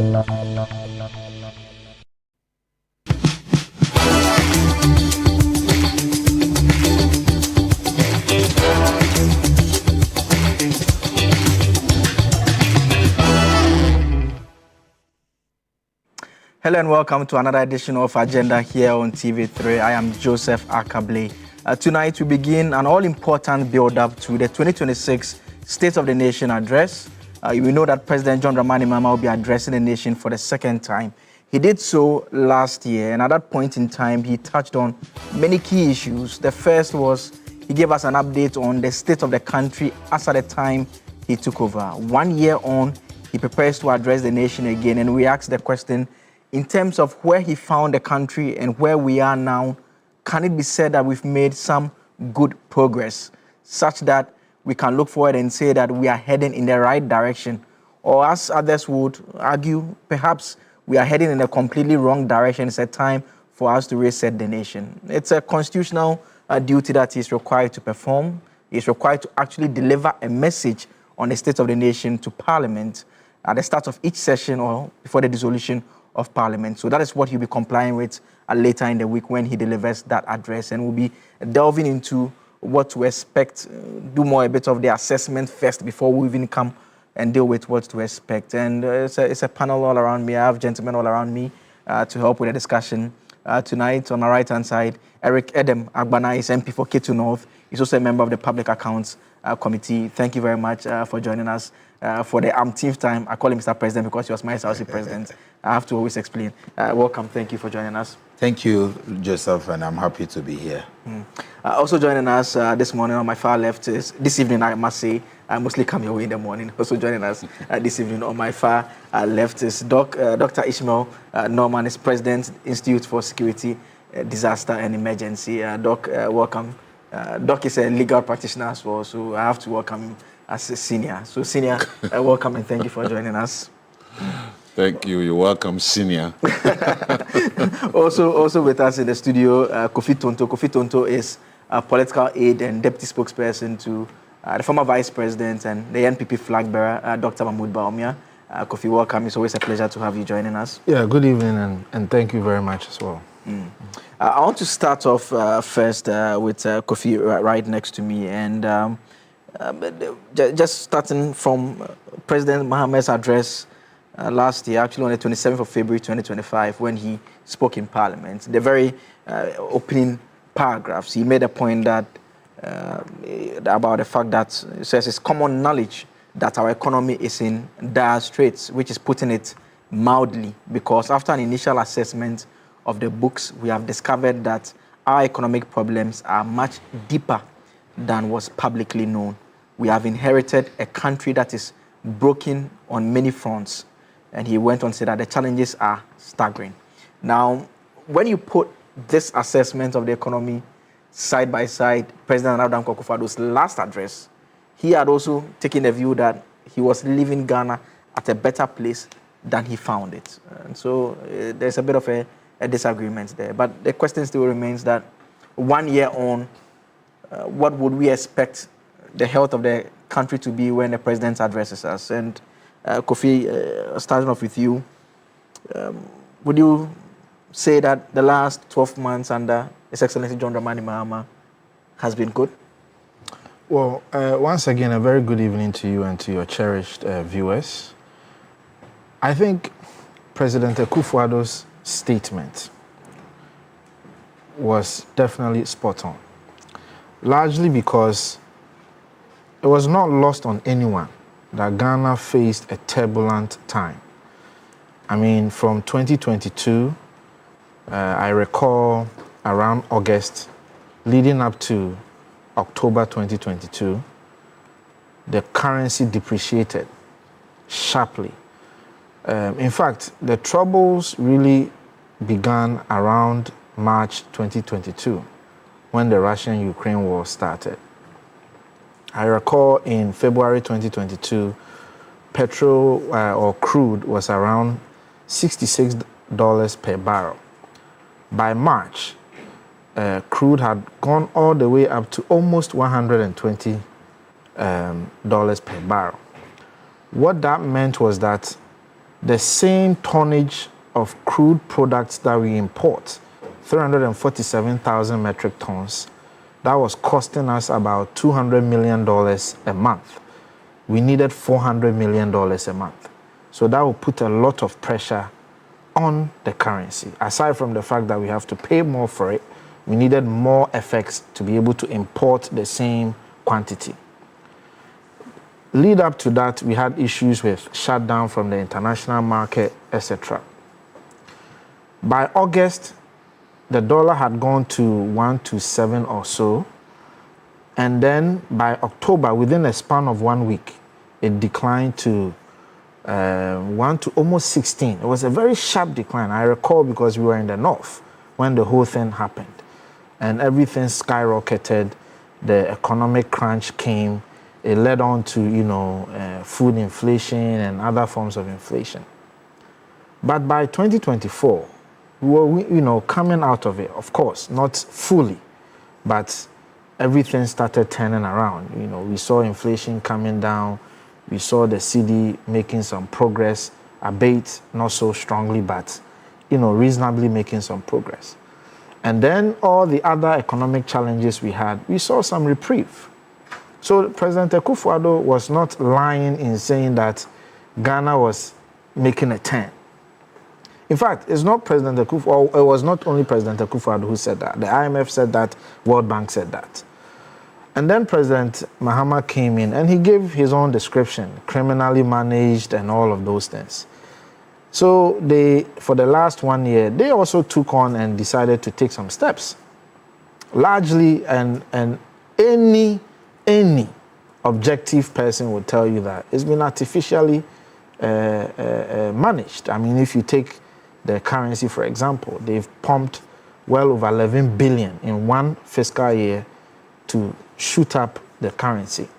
Hello and welcome to another edition of Agenda here on TV3. I am Joseph Akable. Tonight we begin an all-important build-up to the 2026 State of the Nation address. We know that President John Dramani Mahama will be addressing the nation for the second time. He did so last year, and at that point in time, he touched on many key issues. The first was he gave us an update on the state of the country as at the time he took over. 1 year on, he prepares to address the nation again, and we asked the question, in terms of where he found the country and where we are now, can it be said that we've made some good progress such that we can look forward and say that we are heading in the right direction? Or as others would argue, perhaps we are heading in a completely wrong direction. It's a time for us to reset the nation. It's a constitutional duty that is required to perform. It's required to actually deliver a message on the state of the nation to Parliament at the start of each session or before the dissolution of Parliament. So that is what he'll be complying with later in the week when he delivers that address, and we'll be delving into what to expect, do more a bit of the assessment first before we even come and deal with what to expect. And it's a panel all around me. I have gentlemen all around me to help with the discussion. Tonight on my right-hand side, Eric Edem Agbana is MP for Ketu North. He's also a member of the Public Accounts Committee. Thank you very much for joining us for the umpteenth time. I call him Mr. President because he was my South President. I have to always explain. Welcome. Thank you for joining us. Thank you, Joseph, and I'm happy to be here. Also joining us this morning on my far left is, this evening I must say, I mostly come your way in the morning. Also joining us this evening on my far left is Dr. Ishmael Norman, is President, Institute for Security, Disaster and Emergency. Doc, welcome. Doc is a legal practitioner as well, so I have to welcome him as a senior. So senior, welcome and thank you for joining us. Thank you. You're welcome, senior. Also with us in the studio, Kofi Tonto. Kofi Tonto is a political aide and deputy spokesperson to the former vice president and the NPP flag bearer, Dr. Mahmoud Bawumia. Kofi, welcome. It's always a pleasure to have you joining us. Yeah, good evening and thank you very much as well. I want to start off first with Kofi right next to me, and just starting from President Mahama's address last year, actually on the 27th of February 2025, when he spoke in Parliament. The very opening paragraphs, he made a point that about the fact that it says it's common knowledge that our economy is in dire straits, which is putting it mildly, because after an initial assessment of the books, we have discovered that our economic problems are much deeper than was publicly known. We have inherited a country that is broken on many fronts. And he went on to say that the challenges are staggering. Now, when you put this assessment of the economy side by side, President Nana Addo Akufo-Addo's last address, he had also taken the view that he was leaving Ghana at a better place than he found it. And so there's a bit of a disagreement there. But the question still remains that 1 year on, what would we expect the health of the country to be when the president addresses us? And Kofi, starting off with you, would you say that the last 12 months under His Excellency John Dramani Mahama has been good? Well, once again, a very good evening to you and to your cherished viewers. I think President Akufo-Addo's statement was definitely spot on, largely because it was not lost on anyone that Ghana faced a turbulent time. I mean, from 2022, I recall around August, leading up to October 2022, the currency depreciated sharply. In fact, the troubles really began around March 2022, when the Russian-Ukraine war started. I recall in February 2022, petrol or crude was around $66 per barrel. By March, crude had gone all the way up to almost $120 per barrel. What that meant was that the same tonnage of crude products that we import, 347,000 metric tons, that was costing us about $200 million a month. We needed $400 million a month. So that will put a lot of pressure on the currency. Aside from the fact that we have to pay more for it, we needed more FX to be able to import the same quantity. Lead up to that, we had issues with shutdown from the international market, etc. By August, the dollar had gone to 127 or so. And then by October, within a span of 1 week, it declined to 1 to almost 16. It was a very sharp decline. I recall because we were in the north when the whole thing happened. And everything skyrocketed. The economic crunch came. It led on to, food inflation and other forms of inflation. But by 2024, we were, coming out of it. Of course, not fully, but everything started turning around. We saw inflation coming down. We saw the cedi making some progress, albeit not so strongly, but, reasonably making some progress. And then all the other economic challenges we had, we saw some reprieve. So President Akufo-Addo was not lying in saying that Ghana was making a turn. In fact, it's not President Akufo, it was not only President Akufo-Addo who said that. The IMF said that, World Bank said that. And then President Mahama came in and he gave his own description, criminally managed and all of those things. So for the last 1 year, they also took on and decided to take some steps. Largely, and any objective person would tell you that it's been artificially managed. I mean, if you take the currency, for example, they've pumped well over 11 billion in one fiscal year to shoot up the currency.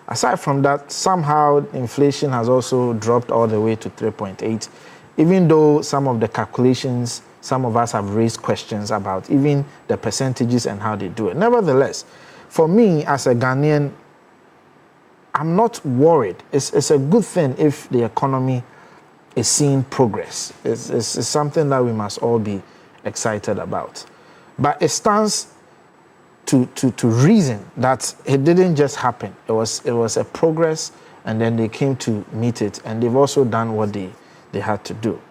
Aside from that, somehow inflation has also dropped all the way to 3.8, even though some of the calculations, some of us have raised questions about even the percentages and how they do it. Nevertheless, for me as a Ghanaian, I'm not worried. It's a good thing if the economy is seeing progress. It's something that we must all be excited about. But it stands to reason that it didn't just happen. It was a progress, and then they came to meet it, and they've also done what they had to do.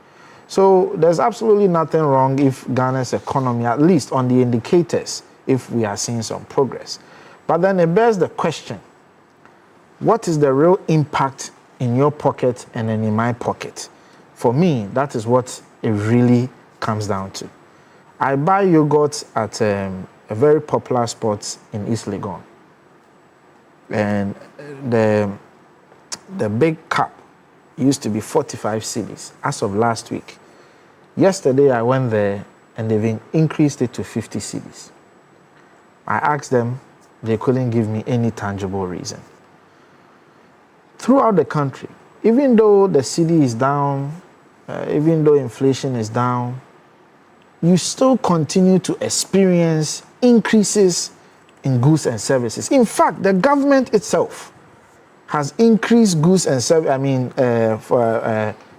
So there's absolutely nothing wrong if Ghana's economy, at least on the indicators, if we are seeing some progress. But then it bears the question, what is the real impact in your pocket and then in my pocket? For me, that is what it really comes down to. I buy yogurt at a very popular spot in East Legon. And the big cup used to be 45 cedis as of last week. Yesterday I went there and they've increased it to 50 cedis. I asked them, they couldn't give me any tangible reason. Throughout the country, even though the cedi is down, even though inflation is down, you still continue to experience increases in goods and services. In fact, the government itself has increased goods and services,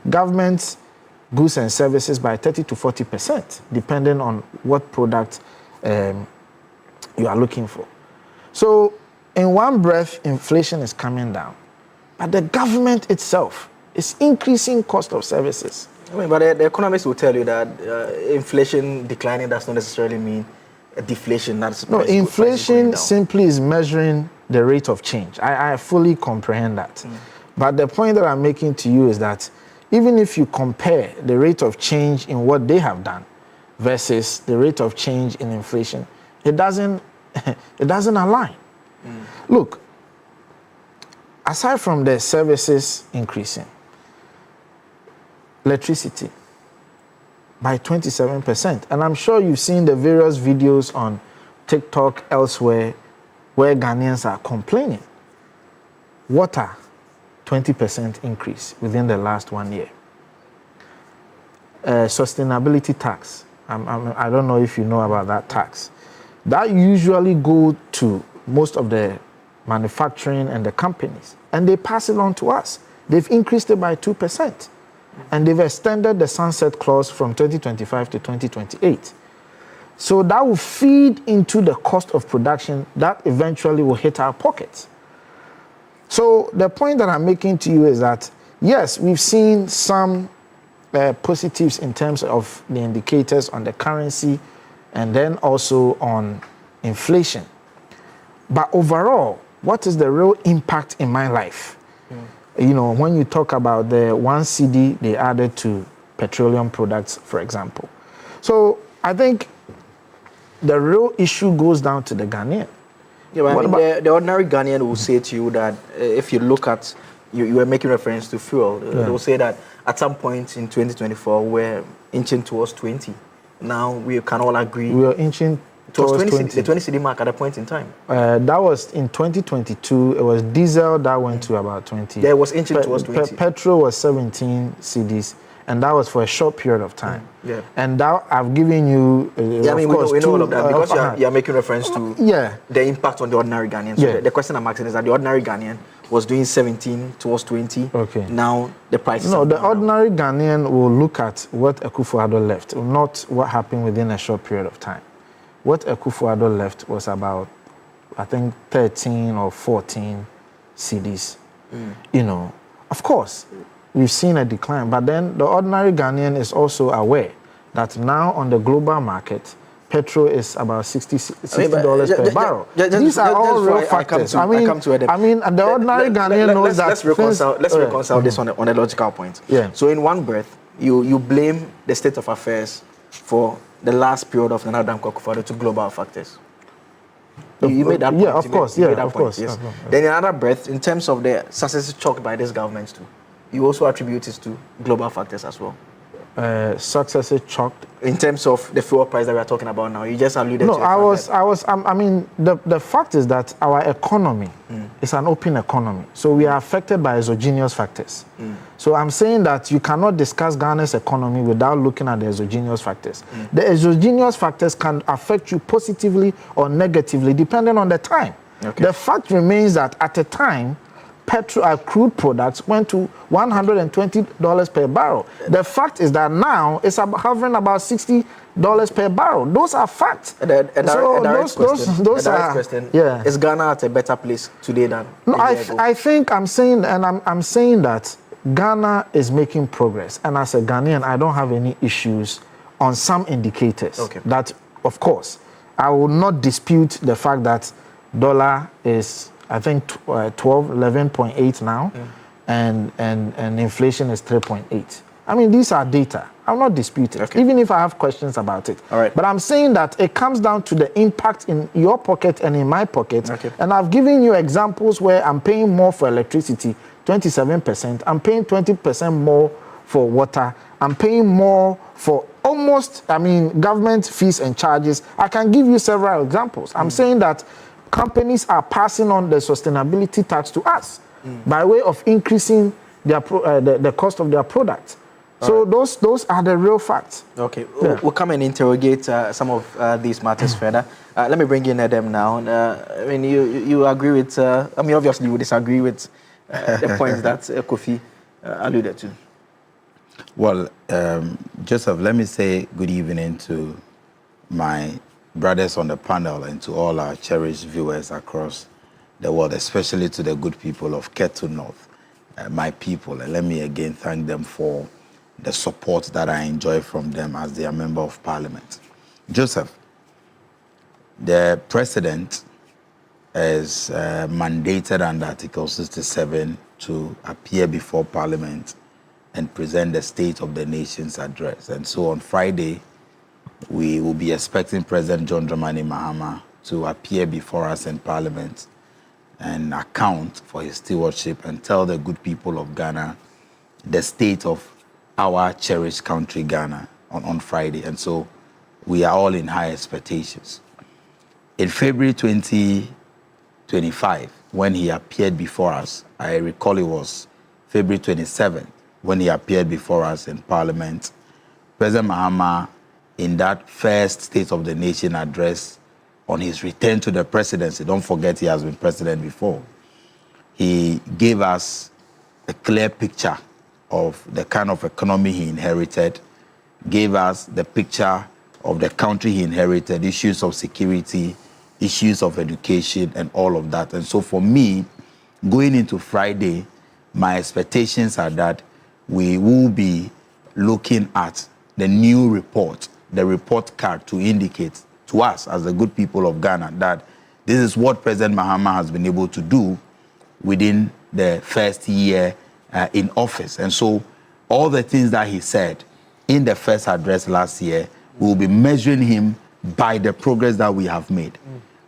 government goods and services by 30 to 40%, depending on what product you are looking for. So in one breath, inflation is coming down, but the government itself is increasing cost of services. I mean, but the economists will tell you that inflation declining does not necessarily mean a deflation. No, inflation simply is measuring the rate of change. I fully comprehend that. But the point that I'm making to you is that even if you compare the rate of change in what they have done versus the rate of change in inflation, it doesn't align. Look, aside from the services increasing, electricity by 27%. And I'm sure you've seen the various videos on TikTok, elsewhere, where Ghanaians are complaining. Water, 20% increase within the last 1 year. Sustainability tax. I don't know if you know about that tax. That usually go to most of the manufacturing and the companies, and they pass it on to us. they've increased it by 2%. And they've extended the sunset clause from 2025 to 2028. So that will feed into the cost of production that eventually will hit our pockets. So the point that I'm making to you is that, yes, we've seen some positives in terms of the indicators on the currency and then also on inflation. But overall, what is the real impact in my life? You know, when you talk about the 1 cedi they added to petroleum products, for example. So I think the real issue goes down to the Ghanaian. Yeah, but I mean, the ordinary Ghanaian will say to you that if you look at, you were making reference to fuel, they will say that at some point in 2024, we're inching towards 20. Now we can all agree. We are inching towards 20. The 20 cedi mark at a point in time. That was in 2022. It was diesel that went to about 20. Yeah, it was inching towards 20. Petrol was 17 cedis, and that was for a short period of time. Yeah. And now I've given you, yeah, I mean, we know all of that because you're making reference to the impact on the ordinary Ghanaian. So the question I'm asking is that the ordinary Ghanaian was doing 17 towards 20. Okay. Now the price is No, the ordinary Ghanaian will look at what Akufo-Addo left, not what happened within a short period of time. What Akufo-Addo left was about, I think, 13 or 14 cedis. You know, of course, we've seen a decline, but then the ordinary Ghanaian is also aware that now on the global market, petrol is about $60 per barrel. These are all real factors. I mean, the ordinary Ghanaian knows that. Let's reconcile this on a logical point. Yeah. So in one breath, you blame the state of affairs for the last period of Nana Dankwa Akufo-Addo to global factors. You made that point. Yeah, of course. Yes. Then in another breath, in terms of the successes chalked by this government too, you also attribute it to global factors as well. Success is chalked in terms of the fuel price that we are talking about now. You just alluded to it. I mean, the fact is that our economy is an open economy. So we are affected by exogenous factors. So I'm saying that you cannot discuss Ghana's economy without looking at the exogenous factors. The exogenous factors can affect you positively or negatively depending on the time. Okay. The fact remains that at a time, petrol crude products went to $120 per barrel. The fact is that now it's hovering about $60 per barrel. Those are facts. Is Ghana at a better place today than? No, I think I'm saying that Ghana is making progress, and as a Ghanaian, I don't have any issues on some indicators. Okay. That, of course, I will not dispute the fact that dollar is, I think, 11.8 now, and inflation is 3.8. I mean, these are data. I'll not dispute it, even if I have questions about it. All right. But I'm saying that it comes down to the impact in your pocket and in my pocket. Okay. And I've given you examples where I'm paying more for electricity, 27%. I'm paying 20% more for water. I'm paying more for almost, government fees and charges. I can give you several examples. I'm saying that companies are passing on the sustainability tax to us by way of increasing their the cost of their products. So those are the real facts. Okay, we'll come and interrogate some of these matters further. Let me bring in Adam now. You agree with? Obviously you disagree with the points that Kofi alluded to. Well, Joseph, let me say good evening to my brothers on the panel and to all our cherished viewers across the world, especially to the good people of Ketu North, my people. And let me again thank them for the support that I enjoy from them as their member of parliament. Joseph, the president is mandated under Article 67 to appear before parliament and present the State of the Nation's address. And so on Friday, we will be expecting President John Dramani Mahama to appear before us in Parliament and account for his stewardship and tell the good people of Ghana the state of our cherished country, Ghana, on Friday. And so we are all in high expectations. In February 2025, when he appeared before us, I recall it was February 27th, when he appeared before us in Parliament, President Mahama, in that first State of the Nation address on his return to the presidency, don't forget he has been president before, he gave us a clear picture of the kind of economy he inherited, gave us the picture of the country he inherited, issues of security, issues of education, and all of that. And so for me, going into Friday, my expectations are that we will be looking at the new report, the report card, to indicate to us as the good people of Ghana that this is what President Mahama has been able to do within the first year in office. And so all the things that he said in the first address last year, we will be measuring him by the progress that we have made.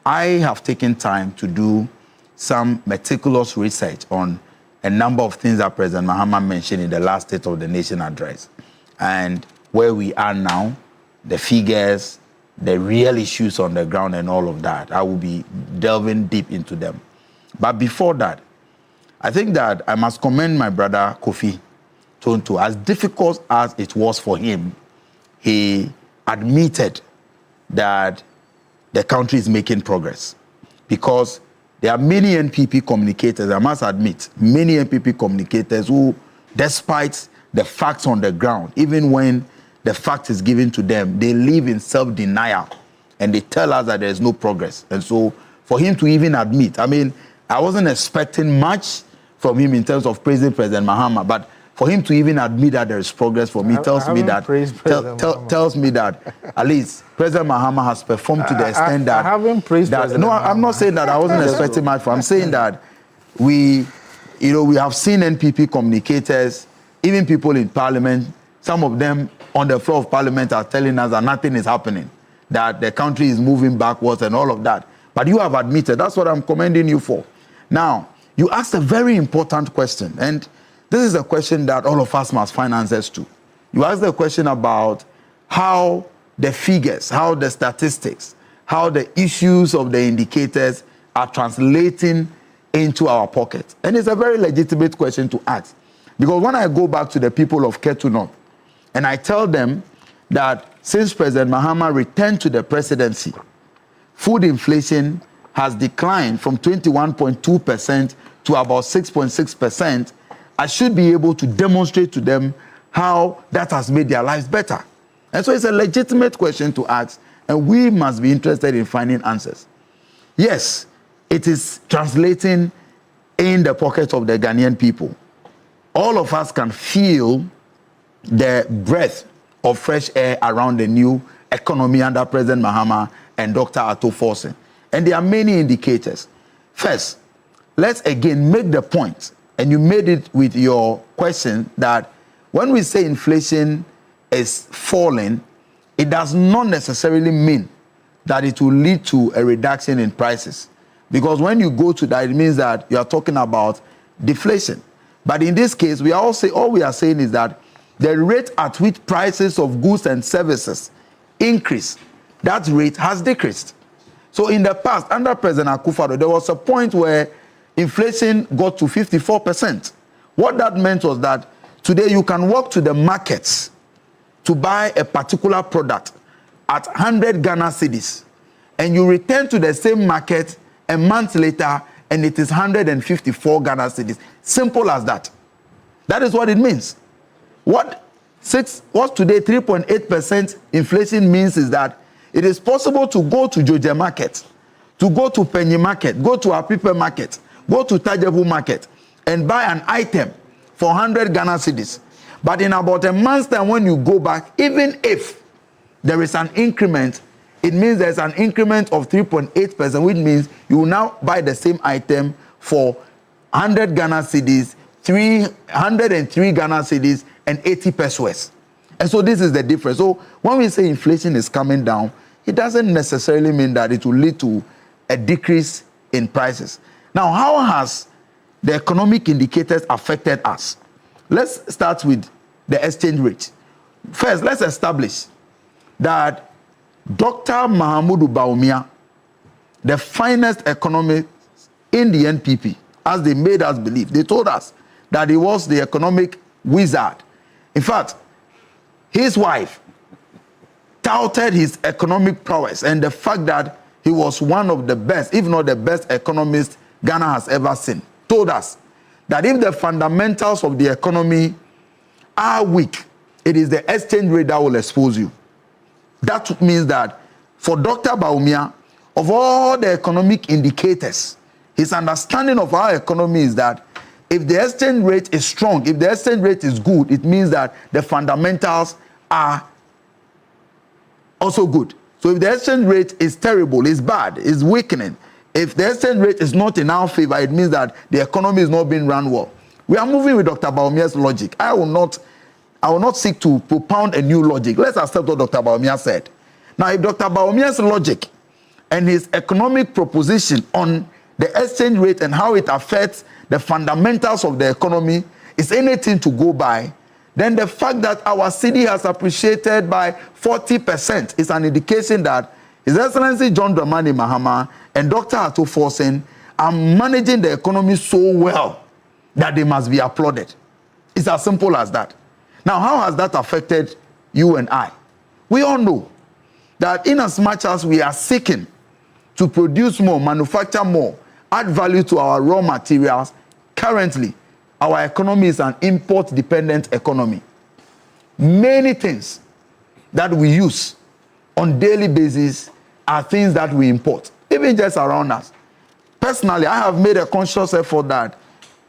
I have taken time to do some meticulous research on a number of things that President Mahama mentioned in the last State of the Nation address. And where we are now, the figures, the real issues on the ground and all of that, I will be delving deep into them. But before that, I think that I must commend my brother Kofi Tonto. As difficult as it was for him, he admitted that the country is making progress. Because there are many NPP communicators, I must admit, many NPP communicators who, despite the facts on the ground, even when the fact is given to them, they live in self-denial and they tell us that there is no progress. And so for him to even admit, I mean, I wasn't expecting much from him in terms of praising President Mahama, but for him to even admit that there is progress for me tells me that at least President Mahama has performed to the extent that I haven't praised President no, Mahama. I'm not saying that I wasn't expecting much from. I'm saying that we have seen NPP communicators, even people in Parliament, some of them on the floor of Parliament are telling us that nothing is happening, that the country is moving backwards and all of that. But you have admitted, that's what I'm commending you for. Now, you asked a very important question, and this is a question that all of us must find answers to. You asked the question about how the figures, how the statistics, how the issues of the indicators are translating into our pocket. And it's a very legitimate question to ask. Because when I go back to the people of Ketu North, and I tell them that since President Mahama returned to the presidency, food inflation has declined from 21.2% to about 6.6%, I should be able to demonstrate to them how that has made their lives better. And so it's a legitimate question to ask, and we must be interested in finding answers. Yes, it is translating in the pockets of the Ghanaian people. All of us can feel the breath of fresh air around the new economy under President Mahama and Dr. Ato Forson. And there are many indicators. First, let's again make the point, and you made it with your question, that when we say inflation is falling, it does not necessarily mean that it will lead to a reduction in prices. Because when you go to that, it means that you are talking about deflation. But in this case, all we are saying is that the rate at which prices of goods and services increase, that rate has decreased. So in the past, under President Akufo-Addo, there was a point where inflation got to 54%. What that meant was that today you can walk to the markets to buy a particular product at 100 Ghana cedis, and you return to the same market a month later, and it is 154 Ghana cedis. Simple as that. That is what it means. What today 3.8% inflation means is that it is possible to go to Georgia Market, to go to Penny Market, go to Apipe Market, go to Tajebu Market, and buy an item for 100 Ghana cedis. But in about a month's time, when you go back, even if there is an increment, it means there's an increment of 3.8%, which means you will now buy the same item for 100 Ghana cedis, 303 Ghana cedis, and 80 pesos. And so this is the difference. So when we say inflation is coming down, it doesn't necessarily mean that it will lead to a decrease in prices. Now, how has the economic indicators affected us? Let's start with the exchange rate. First, let's establish that Dr. Mahamudu Bawumia, the finest economist in the NPP, as they made us believe, they told us that he was the economic wizard. In fact, his wife touted his economic prowess and the fact that he was one of the best, if not the best economist Ghana has ever seen. Told us that if the fundamentals of the economy are weak, it is the exchange rate that will expose you. That means that for Dr. Bawumia, of all the economic indicators, his understanding of our economy is that if the exchange rate is strong, if the exchange rate is good, it means that the fundamentals are also good. So if the exchange rate is terrible, is bad, is weakening, if the exchange rate is not in our favor, it means that the economy is not being run well. We are moving with Dr. Bawumia's logic. I will not seek to propound a new logic. Let's accept what Dr. Bawumia said. Now, if Dr. Bawumia's logic and his economic proposition on the exchange rate and how it affects the fundamentals of the economy is anything to go by, then the fact that our cedi has appreciated by 40% is an indication that His Excellency John Dramani Mahama and Dr. Ato Forsen are managing the economy so well that they must be applauded. It's as simple as that. Now, how has that affected you and I? We all know that in as much as we are seeking to produce more, manufacture more, add value to our raw materials, currently, our economy is an import-dependent economy. Many things that we use on daily basis are things that we import, even just around us. Personally, I have made a conscious effort that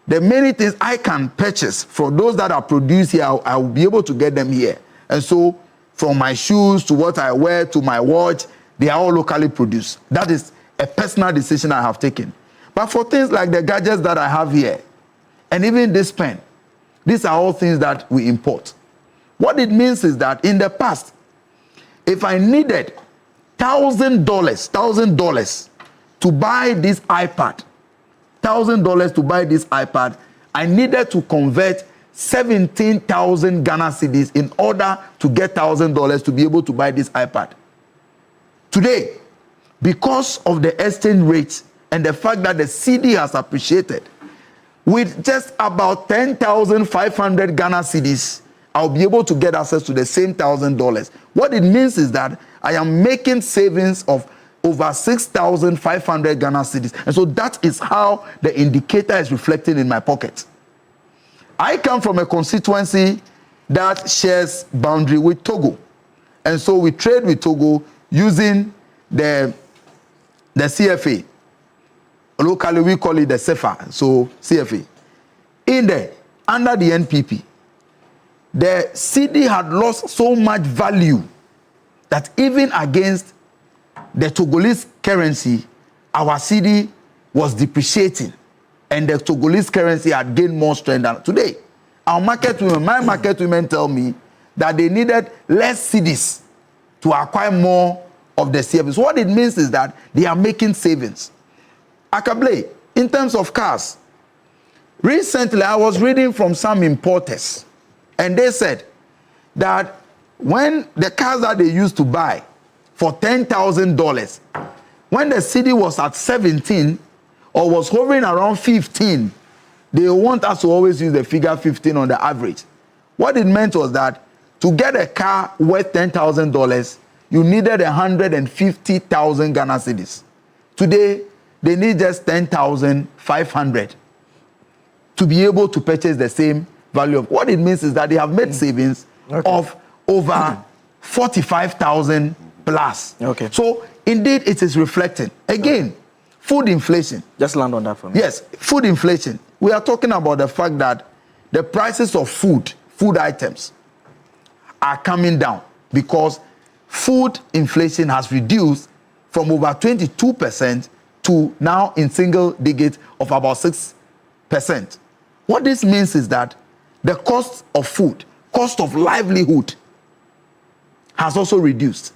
the many things I can purchase from those that are produced here, I will be able to get them here. And so, from my shoes to what I wear to my watch, they are all locally produced. That is a personal decision I have taken. But for things like the gadgets that I have here, and even this pen, these are all things that we import. What it means is that in the past, if I needed $1,000 to buy this iPad, $1,000 to buy this iPad, I needed to convert 17,000 Ghana cedis in order to get $1,000 to be able to buy this iPad. Today, because of the exchange rate and the fact that the cedi has appreciated, with just about 10,500 Ghana cedis, I'll be able to get access to the same $1,000. What it means is that I am making savings of over 6,500 Ghana cedis. And so that is how the indicator is reflecting in my pocket. I come from a constituency that shares boundary with Togo. And so we trade with Togo using the CFA. Locally, we call it the CFA, so CFA. In there, under the NPP, the cedi had lost so much value that even against the Togolese currency, our cedi was depreciating, and the Togolese currency had gained more strength than today. Our market women, my market women tell me that they needed less cedis to acquire more of the CFA. So what it means is that they are making savings. Akabley, in terms of cars, recently I was reading from some importers, and they said that when the cars that they used to buy for $10,000, when the cedi was at 17 or was hovering around 15, they want us to always use the figure 15 on the average. What it meant was that to get a car worth $10,000, you needed 150,000 Ghana cedis. Today, they need just 10,500 to be able to purchase the same value of. What it means is that they have made savings of over 45,000 plus. Okay. So indeed, it is reflecting. Again, food inflation. Just land on that for me. Yes, food inflation. We are talking about the fact that the prices of food items are coming down because food inflation has reduced from over 22% to now in single digits of about 6%. What this means is that the cost of food, cost of livelihood has also reduced.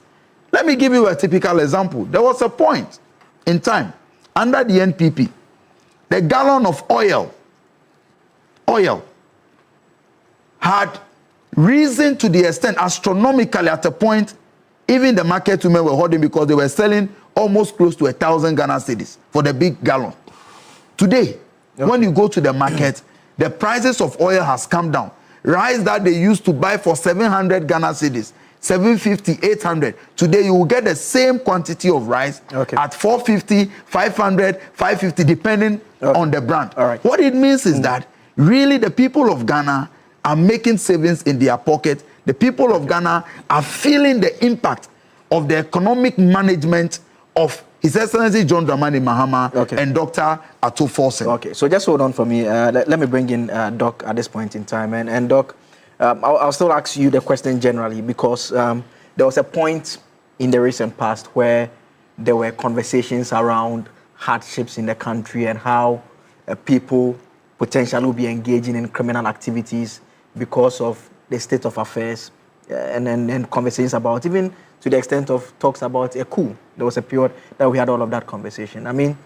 Let me give you a typical example. There was a point in time under the NPP, the gallon of oil had risen to the extent astronomically at a point, even the market women were holding because they were selling almost close to 1,000 Ghana cedis for the big gallon. Today, when you go to the market, the prices of oil has come down. Rice that they used to buy for 700 Ghana cedis, 750, 800. Today you will get the same quantity of rice at 450, 500, 550, depending on the brand. All right. What it means is that really the people of Ghana are making savings in their pocket. The people of Ghana are feeling the impact of the economic management of His Excellency John Dramani Mahama and Dr. Ato Forsen. Okay, so just hold on for me. Let me bring in Doc at this point in time. And Doc, I'll still ask you the question generally because there was a point in the recent past where there were conversations around hardships in the country and how people potentially will be engaging in criminal activities because of the state of affairs, and then conversations about, even to the extent of talks about a coup. There was a period that we had all of that conversation. I mean,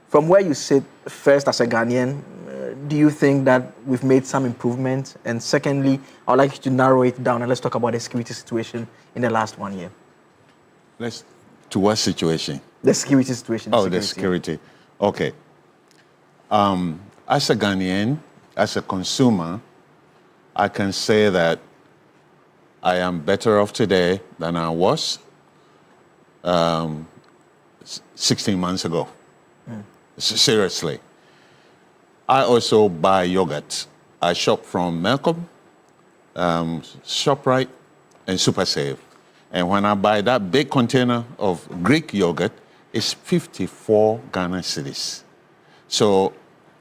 from where you sit, first as a Ghanaian, do you think that we've made some improvement? And secondly, I would like you to narrow it down and let's talk about the security situation in the last 1 year. To what situation? The security situation. The security. Okay. As a Ghanaian, as a consumer, I can say that I am better off today than I was 16 months ago. Seriously. I also buy yogurt. I shop from Malcolm, ShopRite, and SuperSave. And when I buy that big container of Greek yogurt, it's 54 Ghana cedis. So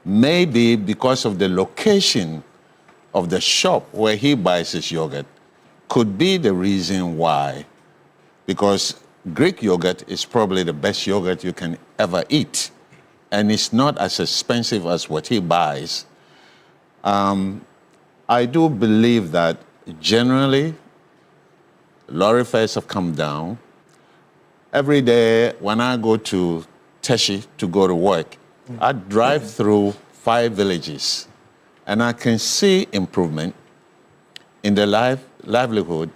maybe because of the location of the shop where he buys his yogurt could be the reason why. Because Greek yogurt is probably the best yogurt you can ever eat. And it's not as expensive as what he buys. I do believe that generally, lorry fares have come down. Every day when I go to Teshi to go to work, I drive through 5 villages and I can see improvement in the livelihood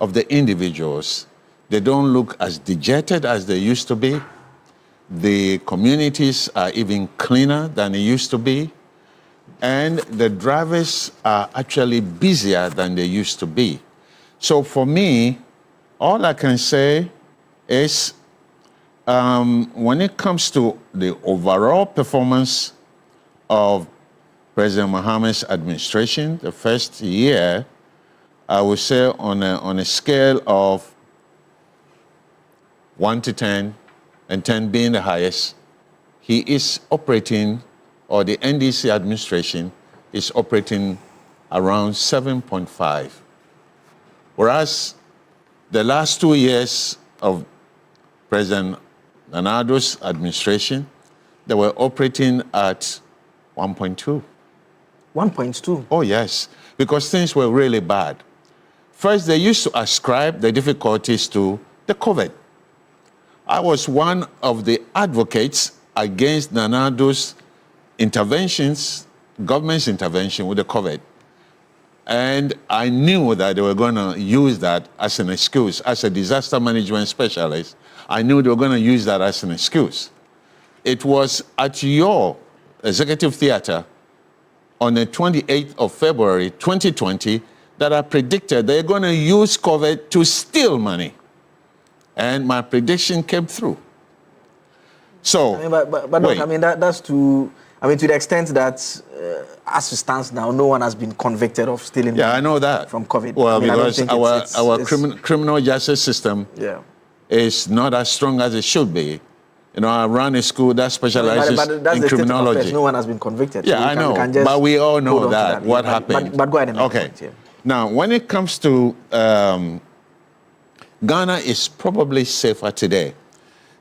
of the individuals. They don't look as dejected as they used to be. The communities are even cleaner than they used to be. And the drivers are actually busier than they used to be. So for me, all I can say is when it comes to the overall performance of President Mahama's administration, the first year, I would say on a scale of 1 to 10, and 10 being the highest, he is operating, or the NDC administration is operating around 7.5. Whereas the last 2 years of President Nana Ado's administration, they were operating at 1.2. 1.2? Oh, yes, because things were really bad. First, they used to ascribe the difficulties to the COVID. I was one of the advocates against Nana Ado's interventions, government's intervention with the COVID. And I knew that they were going to use that as an excuse. As a disaster management specialist, I knew they were going to use that as an excuse. It was at your executive theater on the 28th of February, 2020, that I predicted they're going to use COVID to steal money. And my prediction came through. So, but look, I mean, that's to the extent that as it stands now, no one has been convicted of stealing money I know that. from COVID. Well, because our criminal justice system is not as strong as it should be. You know, I run a school that specializes in criminology. No one has been convicted. Yeah, I know, but we all know that, what happened. But go ahead and make okay. a point, Now, when it comes to Ghana is probably safer today.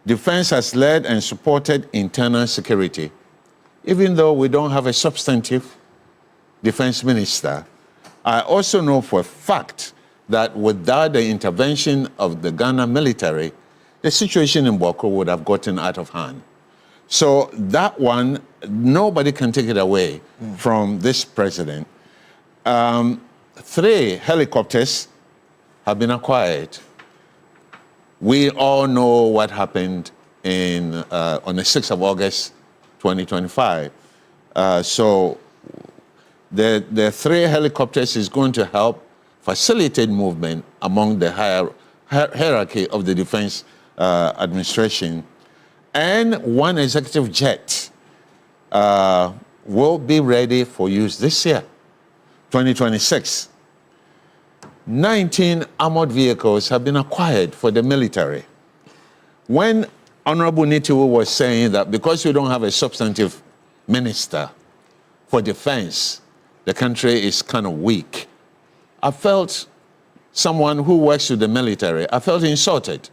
Defense has led and supported internal security. Even though we don't have a substantive defense minister, I also know for a fact that without the intervention of the Ghana military, the situation in Boko would have gotten out of hand. So that one, nobody can take it away from this president. 3 helicopters have been acquired. We all know what happened on the 6th of August, 2025. So the 3 helicopters is going to help facilitate movement among the hierarchy of the defense administration. And one executive jet will be ready for use this year, 2026. 19 armored vehicles have been acquired for the military. When Honorable Nitiwu was saying that because we don't have a substantive minister for defense, the country is kind of weak, I felt, someone who works with the military, I felt insulted.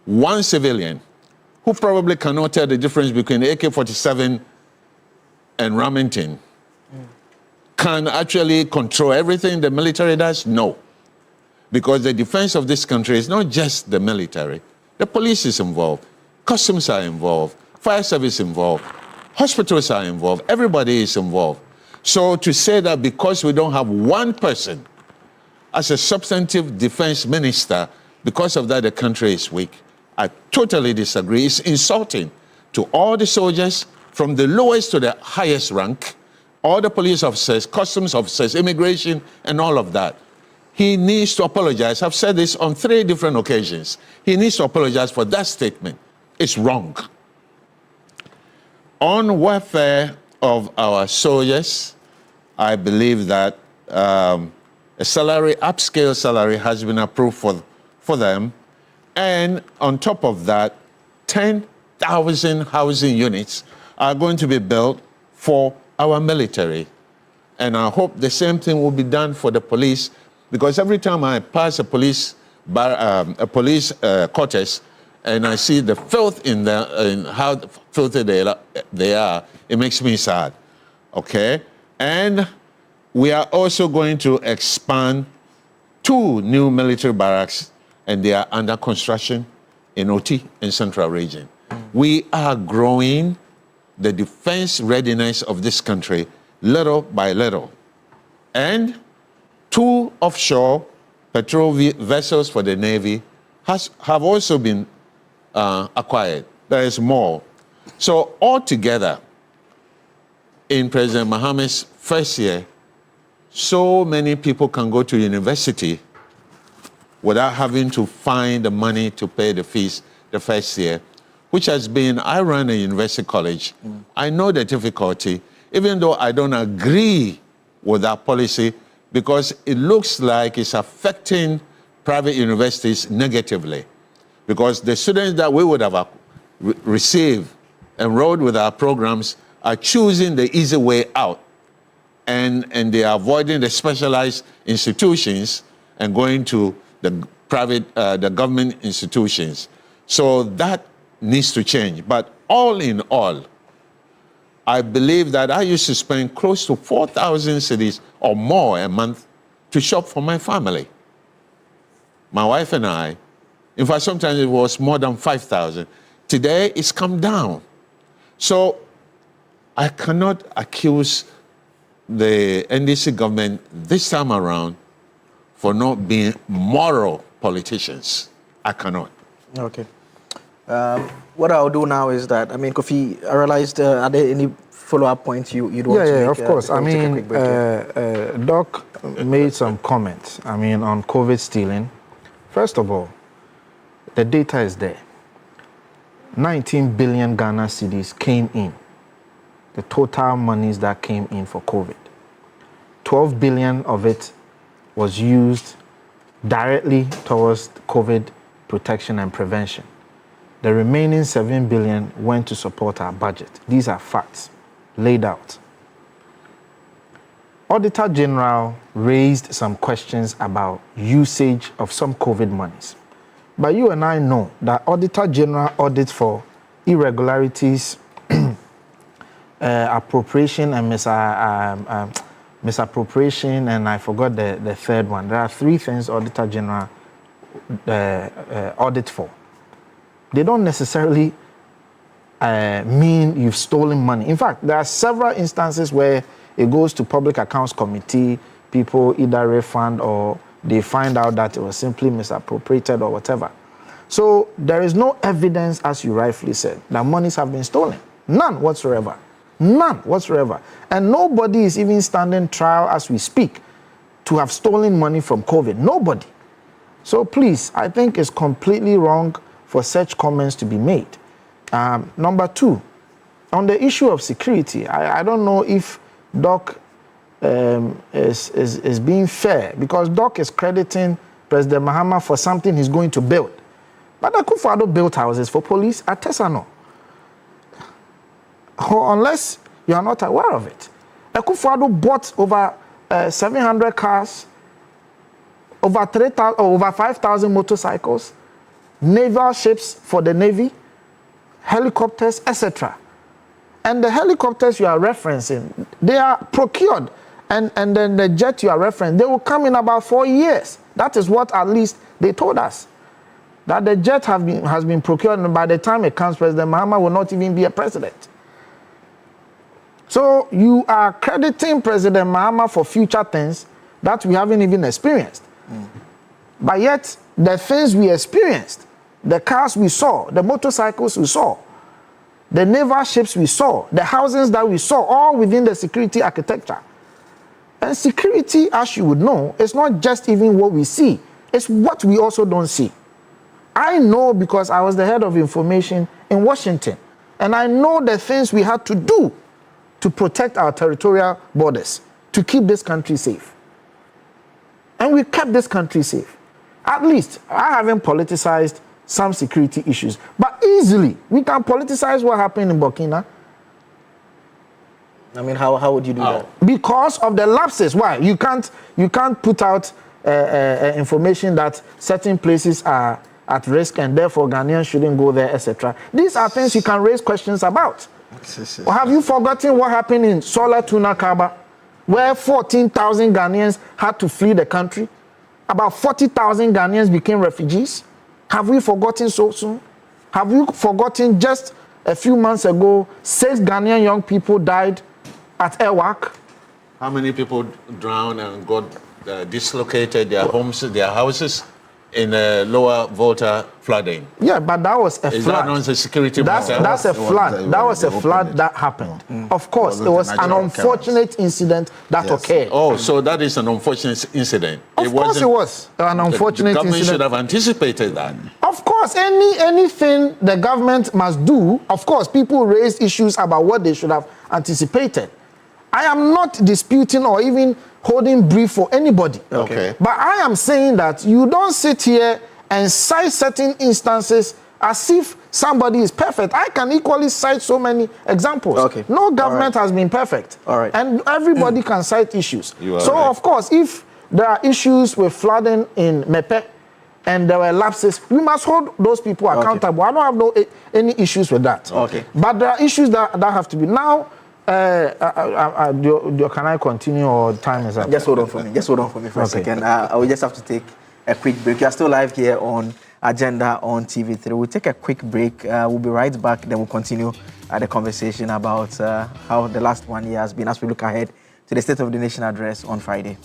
One civilian who probably cannot tell the difference between AK-47 and Remington can actually control everything the military does? No. Because the defense of this country is not just the military. The police is involved, customs are involved, fire service involved, hospitals are involved, everybody is involved. So to say that because we don't have one person as a substantive defense minister, because of that the country is weak, I totally disagree. It's insulting to all the soldiers from the lowest to the highest rank, all the police officers, customs officers, immigration, and all of that. He needs to apologize. I've said this on 3 different occasions. He needs to apologize for that statement. It's wrong. On welfare of our soldiers, I believe that a salary, upscale salary, has been approved for them. And on top of that, 10,000 housing units are going to be built for our military. And I hope the same thing will be done for the police, because every time I pass a police quarters and I see the filth in how filthy they are, it makes me sad. Okay? And we are also going to expand 2 new military barracks, and they are under construction in OT in Central Region. We are growing the defense readiness of this country little by little. And 2 offshore patrol vessels for the Navy have also been acquired. There is more. So altogether, in President Mohammed's first year, so many people can go to university without having to find the money to pay the fees the first year, which has been, I run a university college. I know the difficulty, even though I don't agree with that policy, because it looks like it's affecting private universities negatively. Because the students that we would have received, enrolled with our programs, are choosing the easy way out. And they are avoiding the specialized institutions and going to the private, the government institutions. So that needs to change. But all in all, I believe that I used to spend close to 4,000 cedis or more a month to shop for my family. My wife and I, in fact, sometimes it was more than 5,000. Today, it's come down. So I cannot accuse the NDC government this time around for not being moral politicians. I cannot. Okay. What I'll do now is that, I mean, Kofi, I realized, are there any follow-up points you'd want to make? Yeah, of course. I mean, Doc made some comments, I mean, on COVID stealing. First of all, the data is there. 19 billion Ghana cedis came in, the total monies that came in for COVID. 12 billion of it was used directly towards COVID protection and prevention. The remaining 7 billion went to support our budget. These are facts laid out. Auditor General raised some questions about usage of some COVID monies. But you and I know that Auditor General audits for irregularities, appropriation and misappropriation, and I forgot the third one. There are 3 things Auditor General audit for. They don't necessarily mean you've stolen money. In fact, there are several instances where it goes to Public Accounts Committee, people either refund or they find out that it was simply misappropriated or whatever. So there is no evidence, as you rightfully said, that monies have been stolen. None whatsoever. None whatsoever. And nobody is even standing trial as we speak to have stolen money from COVID. Nobody. So please, I think it's completely wrong for such comments to be made. Number two, on the issue of security, I don't know if Doc is being fair, because Doc is crediting President Mahama for something he's going to build. But Akufo-Addo built houses for police at Tesano. Unless you are not aware of it. Akufo-Addo bought over 700 cars, over 5,000 motorcycles, naval ships for the Navy, helicopters, etc. And the helicopters you are referencing, they are procured. And then the jet you are referencing, they will come in about 4 years. That is what at least they told us. That the jet has been procured, and by the time it comes, President Mahama will not even be a president. So you are crediting President Mahama for future things that we haven't even experienced. But yet, the things we experienced, the cars we saw, the motorcycles we saw, the naval ships we saw, the houses that we saw, all within the security architecture. And security, as you would know, is not just even what we see, it's what we also don't see. I know because I was the head of information in Washington, and I know the things we had to do to protect our territorial borders, to keep this country safe. And we kept this country safe. At least, I haven't politicized some security issues, but easily we can politicize what happened in Burkina. I mean, how would you do that? Because of the lapses. Why? You can't put out information that certain places are at risk and therefore Ghanaians shouldn't go there, etc. These are things you can raise questions about. Or have you forgotten what happened in Sola Tuna Kaba, where 14,000 Ghanaians had to flee the country? About 40,000 Ghanaians became refugees. Have we forgotten so soon? Have you forgotten just a few months ago, 6 Ghanaian young people died at Ewak? How many people drowned and got dislocated their homes, their houses in Lower Volta flooding? Yeah, but that was a flood. Is that not a security matter? That's a flood. That was a flood that happened. Of course, it was an unfortunate incident that occurred. Oh, so that is an unfortunate incident. Of course it was an unfortunate the government incident. should have anticipated that. Of course, anything the government must do, of course, people raise issues about what they should have anticipated. I am not disputing or even holding brief for anybody. Okay. But I am saying that you don't sit here and cite certain instances as if somebody is perfect. I can equally cite so many examples. Okay. No government has been perfect. All right. And everybody can cite issues. So, right. of course, if there are issues with flooding in Mepe and there were lapses, we must hold those people accountable. I don't have any issues with that. Okay. But there are issues that have to be. Now, can I continue or time is up? Just hold on for me. Just hold on for me for a second. I will just have to take a quick break. You are still live here on Agenda on TV3. We'll take a quick break. We'll be right back. Then we'll continue the conversation about how the last 1 year has been as we look ahead to the State of the Nation address on Friday.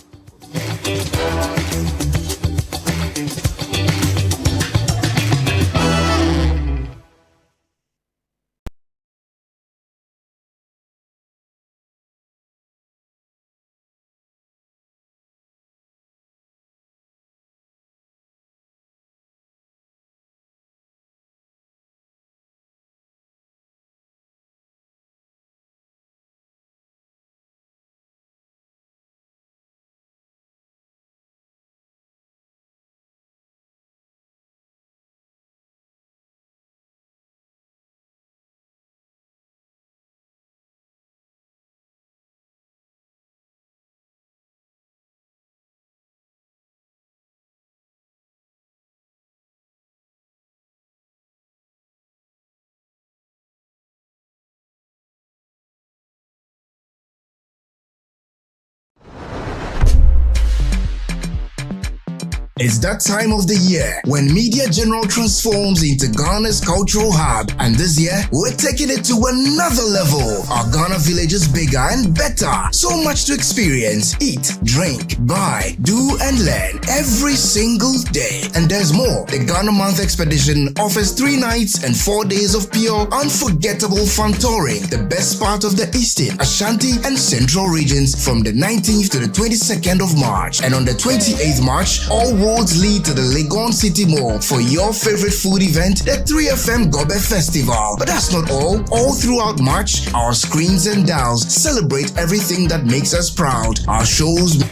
It's that time of the year when Media General transforms into Ghana's cultural hub. And this year, we're taking it to another level. Our Ghana village is bigger and better. So much to experience, eat, drink, buy, do and learn every single day. And there's more. The Ghana Month Expedition offers 3 nights and 4 days of pure, unforgettable fun touring. The best part of the Eastern, Ashanti and Central regions from the 19th to the 22nd of March. And on the 28th March, all roads lead to the Legon City Mall for your favorite food event, the 3FM Gobe Festival. But that's not all. All throughout March, our screens and dials celebrate everything that makes us proud. Our shows.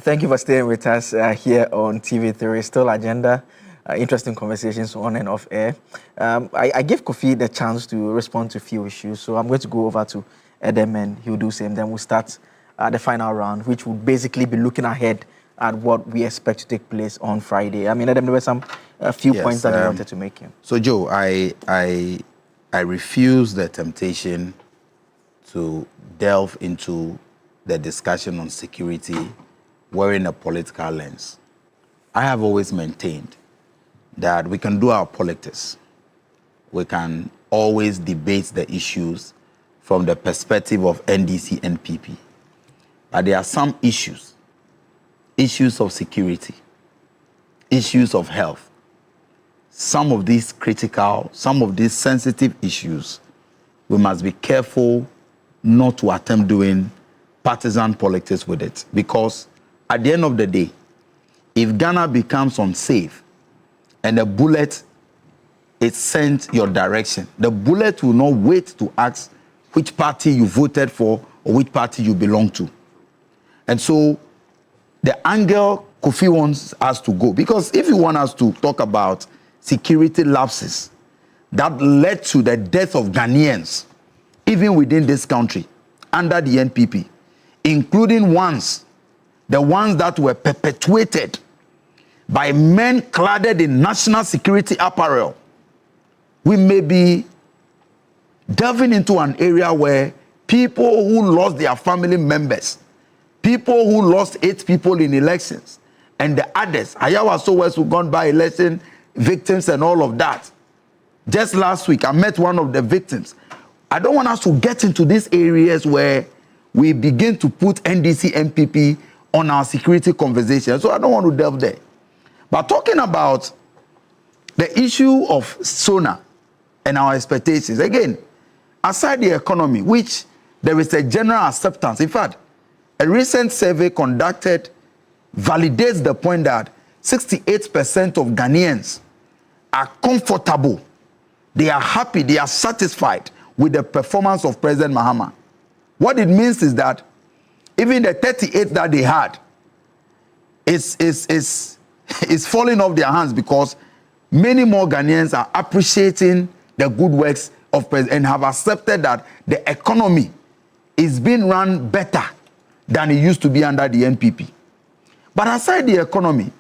Thank you for staying with us here on TV3. Still agenda. Interesting conversations on and off air. I gave Kofi the chance to respond to a few issues, so I'm going to go over to Edem and he'll do same. Then we'll start the final round, which will basically be looking ahead at what we expect to take place on Friday. I mean, Edem, there were a few points that I wanted to make here. So, Joe, I refuse the temptation to delve into the discussion on security wearing a political lens. I have always maintained that we can do our politics. We can always debate the issues from the perspective of NDC and NPP. But there are some issues of security, issues of health, some of these critical, some of these sensitive issues, we must be careful not to attempt doing partisan politics with it. Because at the end of the day, if Ghana becomes unsafe, and the bullet is sent your direction, the bullet will not wait to ask which party you voted for or which party you belong to. And so the angle Kofi wants us to go, because if you want us to talk about security lapses that led to the death of Ghanaians, even within this country, under the NPP, including the ones that were perpetuated by men cladded in national security apparel, we may be delving into an area where people who lost their family members, people who lost 8 people in elections, and the others, Ayawa Sowers who gone by election victims and all of that. Just last week, I met one of the victims. I don't want us to get into these areas where we begin to put NDC, NPP on our security conversation. So I don't want to delve there. But talking about the issue of SONA and our expectations, again, aside the economy, which there is a general acceptance. In fact, a recent survey conducted validates the point that 68% of Ghanaians are comfortable, they are happy, they are satisfied with the performance of President Mahama. What it means is that even the 38 that they had is falling off their hands, because many more Ghanaians are appreciating the good works of President and have accepted that the economy is being run better than it used to be under the NPP. But aside the economy,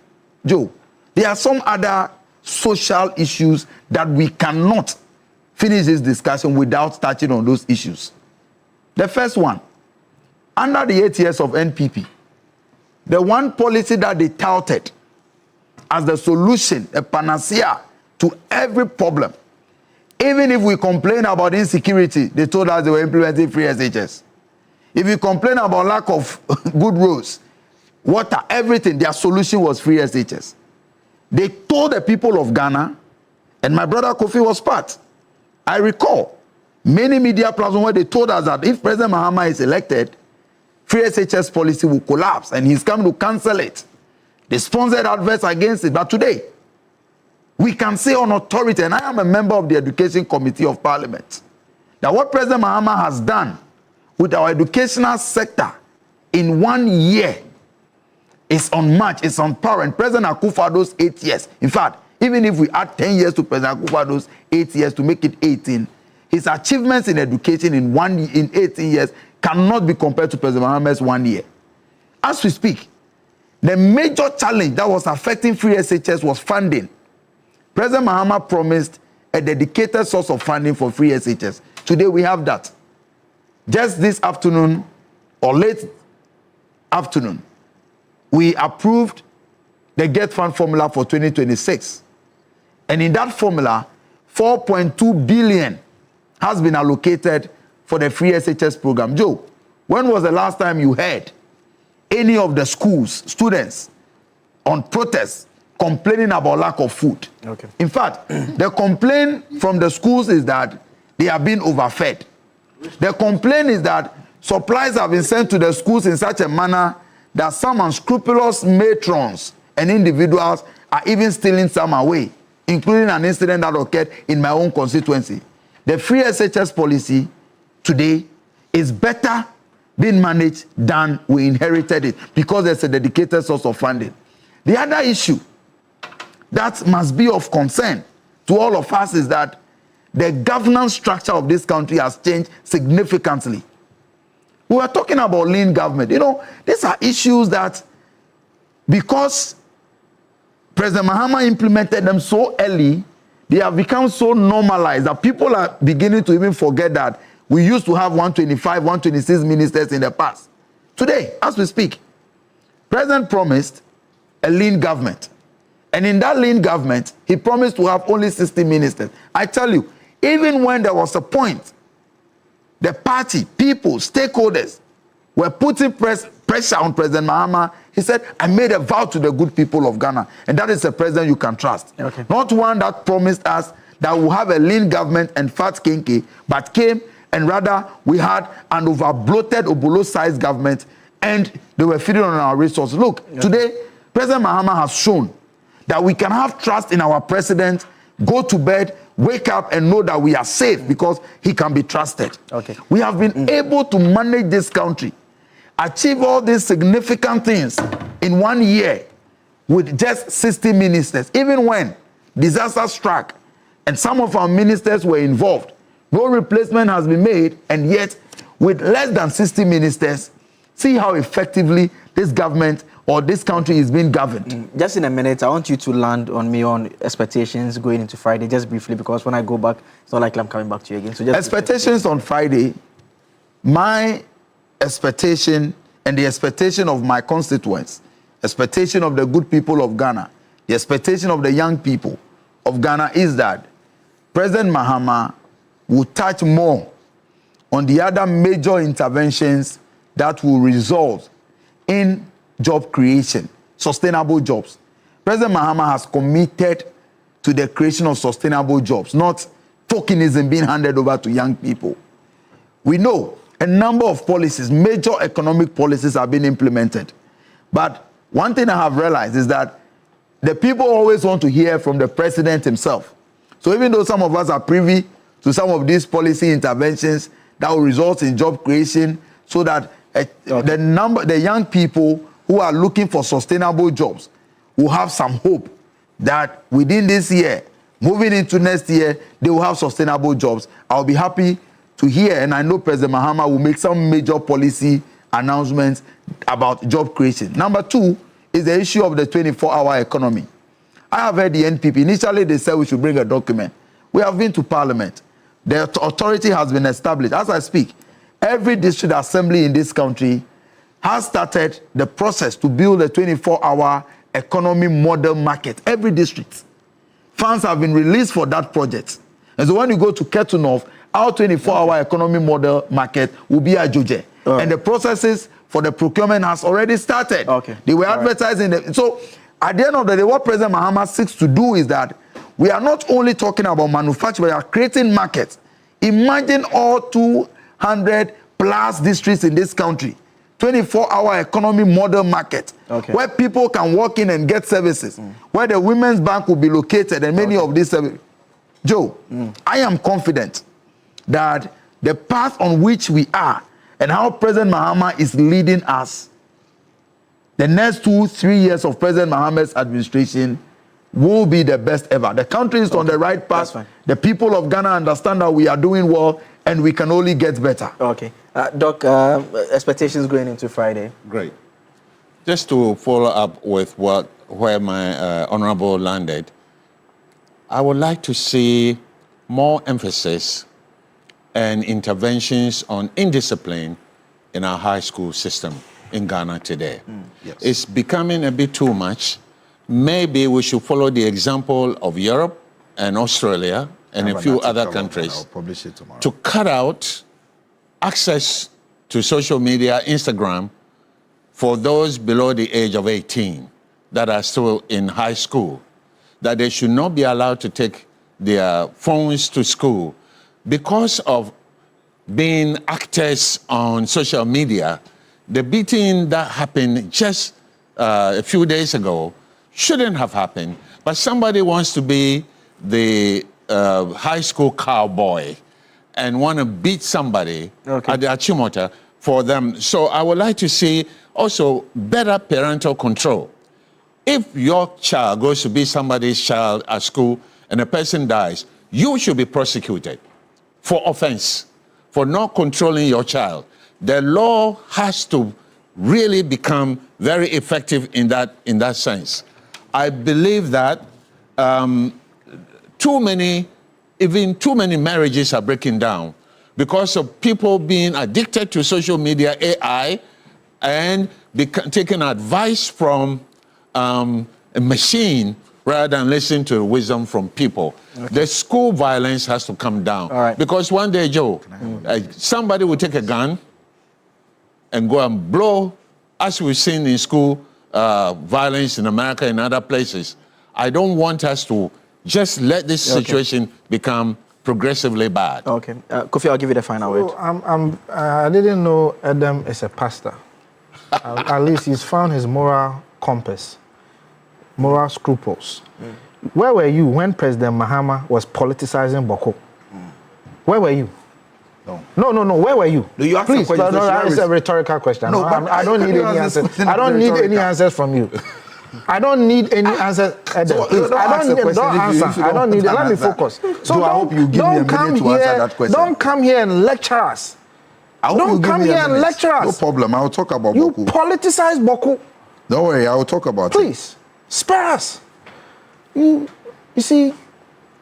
Joe, there are some other social issues that we cannot finish this discussion without touching on those issues. The first one, under the 8 years of NPP, the one policy that they touted as the solution, a panacea to every problem. Even if we complain about insecurity, they told us they were implementing free SHS. If you complain about lack of good roads, water, everything, their solution was free SHS. They told the people of Ghana, and my brother Kofi was part. I recall many media platforms where they told us that if President Mahama is elected, free SHS policy will collapse and he's coming to cancel it. They sponsored adverts against it. But today, we can say on authority, and I am a member of the Education Committee of Parliament, that what President Mahama has done with our educational sector in 1 year is unmatched, it's unparalleled. President Akufo-Addo's 8 years. In fact, even if we add 10 years to President Akufo-Addo's 8 years to make it 18, his achievements in education in 18 years cannot be compared to President Mahama's 1 year. As we speak, the major challenge that was affecting free SHS was funding. President Mahama promised a dedicated source of funding for free SHS. Today we have that. just this afternoon or late afternoon, we approved the Get Fund formula for 2026. And in that formula, 4.2 billion has been allocated for the free SHS program. Joe, when was the last time you heard any of the schools, students on protests complaining about lack of food? Okay. In fact, the complaint from the schools is that they are being overfed. The complaint is that supplies have been sent to the schools in such a manner that some unscrupulous matrons and individuals are even stealing some away, including an incident that occurred in my own constituency. The free SHS policy today is better being managed than we inherited it because there's a dedicated source of funding. The other issue that must be of concern to all of us is that the governance structure of this country has changed significantly. We were talking about lean government. You know, these are issues that, because President Mahama implemented them so early, they have become so normalized that people are beginning to even forget that we used to have 125, 126 ministers in the past. Today, as we speak, President promised a lean government. And in that lean government, he promised to have only 60 ministers. I tell you, even when there was a point, the party, people, stakeholders were putting pressure on President Mahama. He said, I made a vow to the good people of Ghana. And that is a president you can trust. Okay. Not one that promised us that we'll have a lean government and fat kinky, but came and rather we had an over-bloated, Obolo-sized government, and they were feeding on our resources. Look, today, President Mahama has shown that we can have trust in our president, go to bed, wake up and know that we are safe because he can be trusted. Okay. We have been able to manage this country, achieve all these significant things in 1 year with just 60 ministers. Even when disaster struck and some of our ministers were involved, no replacement has been made, and yet with less than 60 ministers, see how effectively this government or this country is being governed. Just in a minute, I want you to land on me on expectations going into Friday, just briefly, because when I go back, it's not likely I'm coming back to you again. So just expectations on Friday, my expectation and the expectation of my constituents, expectation of the good people of Ghana, the expectation of the young people of Ghana is that President Mahama will touch more on the other major interventions that will result in job creation, sustainable jobs. President Mahama has committed to the creation of sustainable jobs, not tokenism being handed over to young people. We know a number of policies, major economic policies are being implemented. But one thing I have realized is that the people always want to hear from the president himself. So even though some of us are privy to some of these policy interventions that will result in job creation, so that the young people who are looking for sustainable jobs will have some hope that within this year, moving into next year, they will have sustainable jobs. I'll be happy to hear, and I know President Mahama will make some major policy announcements about job creation. Number two is the issue of the 24-hour economy. I have heard the NPP. Initially, they said we should bring a document. We have been to Parliament. The authority has been established. As I speak, every district assembly in this country has started the process to build a 24-hour economy model market. Every district. Funds have been released for that project. And so when you go to Ketu North, our 24-hour economy model market will be at Joje. And the processes for the procurement has already started. Okay. They were advertising it. So at the end of the day, what President Mahama seeks to do is that we are not only talking about manufacturing, we are creating markets. Imagine all 200 plus districts in this country. 24-hour economy model market, where people can walk in and get services, where the Women's Bank will be located and many of these services. Joe, I am confident that the path on which we are and how President Mahama is leading us, the next 2-3 years of President Mahama's administration will be the best ever. The country is on the right path. The people of Ghana understand that we are doing well and we can only get better. Okay. Doc, expectations going into Friday? Great. Just to follow up with where my honorable landed, I would like to see more emphasis and interventions on indiscipline in our high school system in Ghana today. Yes. It's becoming a bit too much. Maybe we should follow the example of Europe and Australia and a few other countries I'll publish it tomorrow. to cut out access to social media, Instagram, for those below the age of 18 that are still in high school, that they should not be allowed to take their phones to school because of being actors on social media. The beating that happened just a few days ago shouldn't have happened, but somebody wants to be the high school cowboy and want to beat somebody at the Achimota for them. So I would like to see also better parental control. If your child goes to be somebody's child at school and a person dies, you should be prosecuted for offense, for not controlling your child. The law has to really become very effective in that sense. I believe that too many marriages are breaking down because of people being addicted to social media, AI, and taking advice from a machine rather than listening to wisdom from people. Okay. The school violence has to come down. All right. Because one day, Joe, somebody will take a gun and go and blow, as we've seen in school violence in America and other places. I don't want us to just let this situation become progressively bad. Okay. Kofi, I'll give you the final word. I didn't know Adam is a pastor. At least he's found his moral compass, moral scruples. Where were you when President Mahama was politicizing Boko? Where were you? No. Where were you? Do you ask Please, a question? it's a rhetorical question. No, but I don't need any answers. I don't need any answers from you. I don't need any answers. Please, I don't need. Let me focus. So I hope you give me a minute to answer that question. Don't come here and lecture us. Don't come here and lecture us. No problem. I will talk about You Boku. politicize Boko. Don't worry. I will talk about it. Please, spare us. You see,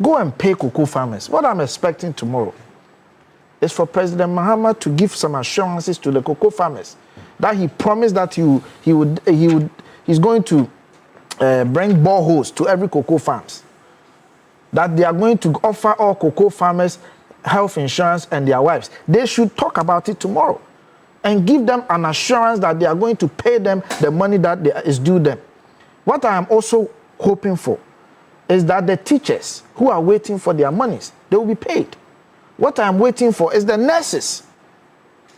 go and pay cocoa farmers. What I'm expecting tomorrow is for President Mahama to give some assurances to the cocoa farmers that he promised that he's going to bring boreholes to every cocoa farms. That they are going to offer all cocoa farmers health insurance and their wives. They should talk about it tomorrow and give them an assurance that they are going to pay them the money that is due them. What I am also hoping for is that the teachers who are waiting for their monies, they will be paid. What I am waiting for is the nurses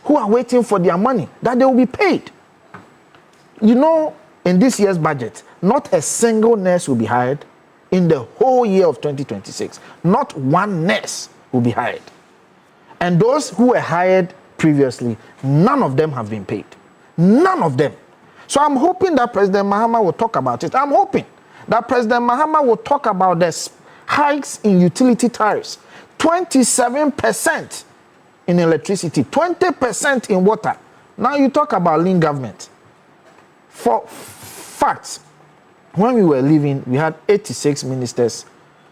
who are waiting for their money, that they will be paid. You know, in this year's budget, not a single nurse will be hired in the whole year of 2026. Not one nurse will be hired. And those who were hired previously, none of them have been paid. None of them. So I'm hoping that President Mahama will talk about it. I'm hoping that President Mahama will talk about the hikes in utility tariffs. 27% in electricity, 20% in water. Now you talk about lean government. For facts, when we were leaving, we had 86 ministers.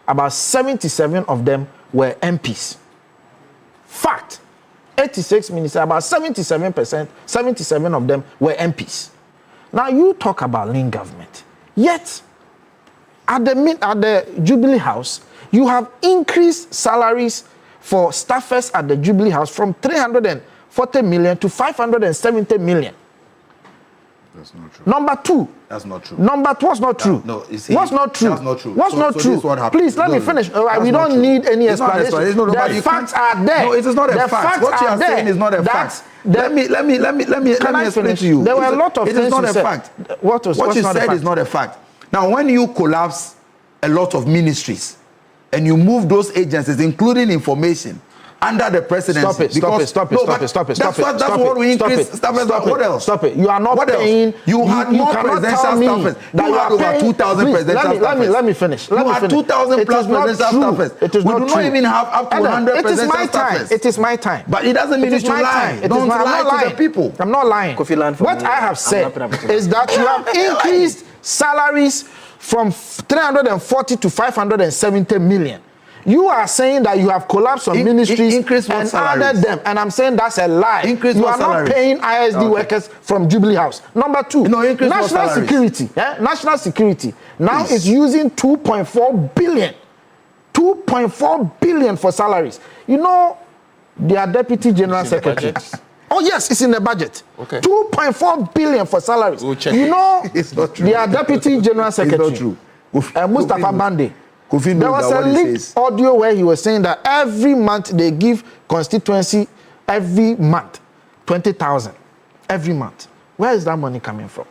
About 77 of them were MPs. Fact. 86 ministers, about 77% of them were MPs. Now you talk about lean government. Yet, at the Jubilee House, you have increased salaries for staffers at the Jubilee House from 340 million to 570 million. That's not true. Number two. That's not true. What's not true? No, you see, what's not true? That's not true. What's not so true? This is what happened. Please, let me finish. We don't need any explanation. The facts are there. No, it is not a fact. What you are saying is not a fact. Let me explain to you. There were a lot of things it is not you a said. fact. What you said is not a fact. Now, when you collapse a lot of ministries and you move those agencies, including information, under the presidency. Stop it. That's what we increase. What else? Stop it. You are not paying. You had more presidential staffers. You had over 2,000 presidential staffers. Let me finish. You had 2,000 plus presidential staffers. It is we not do true. not even have up to 100 presidential staffers. It is my time. But it doesn't mean you should lie. Don't lie to the people. I'm not lying. What I have said is that you have increased salaries from 340 to 570 million. You are saying that you have collapsed on ministries increase what and salaries? added them, and I'm saying that's a lie. Increase you what are not salaries? paying ISD workers from Jubilee House. Number two, No, increase what national salaries? security. National security now Please. is using 2.4 billion. 2.4 billion for salaries. You know, their deputy general It's in the secretary. budget? Oh yes, it's in the budget. Okay. 2.4 billion for salaries. We'll check You it. know, It's not true. their deputy general secretary. It's not true. Mustafa Kofi knows. Bande. Kofi knows There was that a what he leaked says. audio where he was saying that every month they give constituency every month 20,000 every month. Where is that money coming from?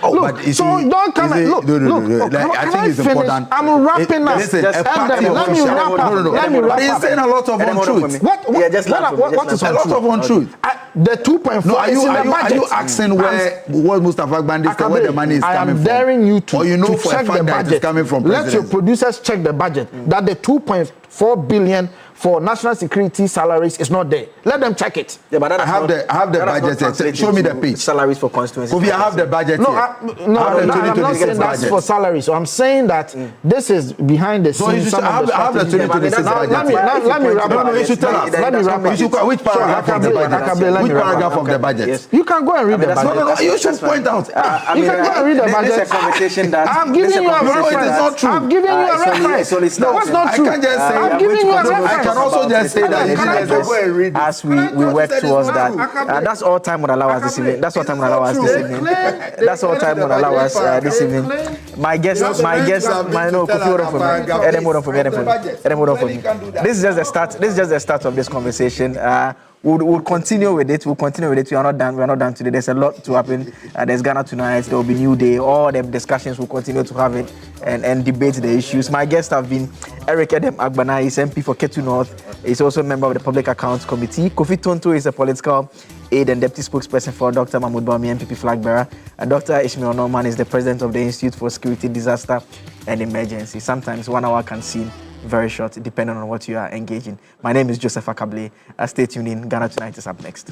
Oh, Look, but you so see, don't come and look. no. Look, Like, I can think it's finish? important. I'm wrapping up. Listen, Just a let party me Let me official. wrap up. No. Let me But wrap he's up. saying a lot of Let him hold on for untruths. me. What? Yeah, just laugh. What is A lot of untruth. The 2.4 No, are is you, in the are budget. you asking what Mustafa Bande said, where the money is I coming am from? daring you to, Or you know to for a check the fact that budget. it's coming from Let your presidency. producers check the budget. That the 2.4 billion for national security salaries is not there. Let them check it. Yeah, but that I does have not- the- I have the that does not budget here. translate Show me the into page. Salaries for constituencies. Kofi, I have the budget No, here. I'm I have the not 2026 saying that's budget. for salaries. So I'm saying that this is behind the So scenes. you should some of have the I have the strategies. 2026 Now, budget. let me here. wrap No, up. you should tell us. Let me wrap up. You should- Which paragraph of the Akabe, budget? Which let me wrap paragraph up. of the budget? Yes. You can go and read the that's budget. fine. You should point out. You can go and read the This budget. is a conversation that I'm giving this is you a conversation reference. it is not true. I'm giving you a It's only- reference. it's only No, what's not I true? can't just say I'm that. giving you a I reference. can also just say that. You Can I can just go and read. As we work towards that. That's all time would allow us this evening. That's all time would allow us this evening. That's all time would allow us this evening. My guest, no, Kofi, hold on for me. Let him hold on for me. Let him hold on for me. This is just the start. This is just the start of this conversation. We'll continue with it. We'll continue with it. We are not done. We are not done today. There's a lot to happen. There's Ghana tonight. There will be New Day. All the discussions will continue to have it and debate the issues. My guests have been Eric Edem Agbana. He's MP for Ketu North. He's also a member of the Public Accounts Committee. Kofi Tonto is a political aide and deputy spokesperson for Dr. Mahmoud Bawumia, MPP flag bearer. And Dr. Ishmael Norman is the president of the Institute for Security, Disaster and Emergency. Sometimes 1 hour can seem very short, depending on what you are engaging. My name is Joseph Akable. Stay tuned in. Ghana Tonight is up next.